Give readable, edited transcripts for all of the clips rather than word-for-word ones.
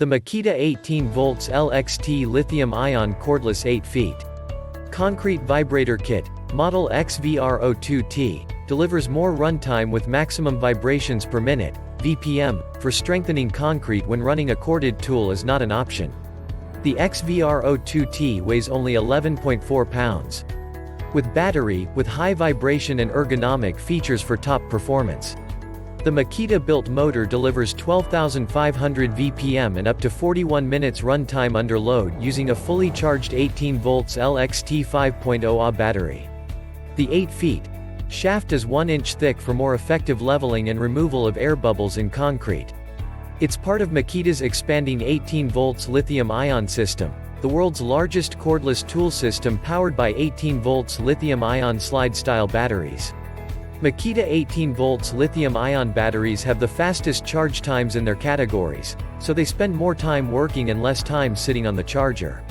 The Makita 18V LXT Lithium-Ion Cordless 8 feet. Concrete Vibrator Kit, model XRV02T, delivers more runtime with maximum vibrations per minute, VPM, for strengthening concrete when running a corded tool is not an option. The XRV02T weighs only 11.4 pounds. With battery, with high vibration and ergonomic features for top performance. The Makita-built motor delivers 12,500 VPM and up to 41 minutes runtime under load using a fully charged 18V LXT 5.0 battery. The 8 feet shaft is 1 inch thick for more effective leveling and removal of air bubbles in concrete. It's part of Makita's expanding 18V lithium-ion system, the world's largest cordless tool system powered by 18V lithium-ion slide-style batteries. Makita 18V lithium-ion batteries have the fastest charge times in their categories, so they spend more time working and less time sitting on the charger.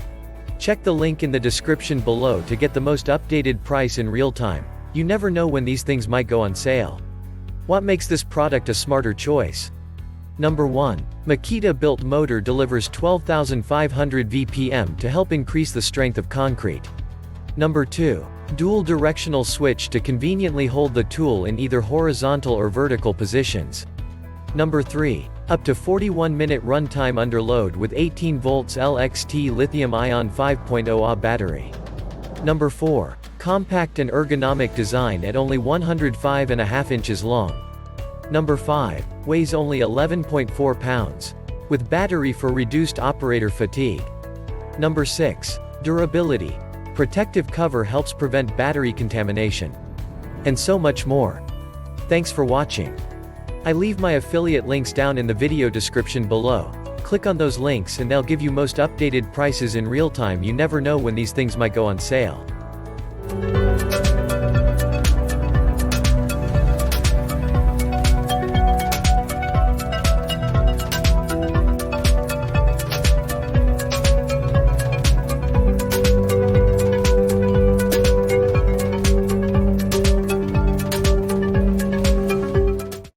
Check the link in the description below to get the most updated price in real time. You never know when these things might go on sale. What makes this product a smarter choice? Number 1. Makita-built motor delivers 12,500 VPM to help increase the strength of concrete. Number 2. Dual directional switch to conveniently hold the tool in either horizontal or vertical positions. Number 3. Up to 41-minute runtime under load with 18V LXT Lithium-Ion 5.0 battery. Number 4. Compact and ergonomic design at only 105.5 inches long. Number 5. Weighs only 11.4 pounds. With battery for reduced operator fatigue. Number 6. Durability. Protective cover helps prevent battery contamination. And so much more. Thanks for watching. I leave my affiliate links down in the video description below. Click on those links and they'll give you most updated prices in real time. You never know when these things might go on sale.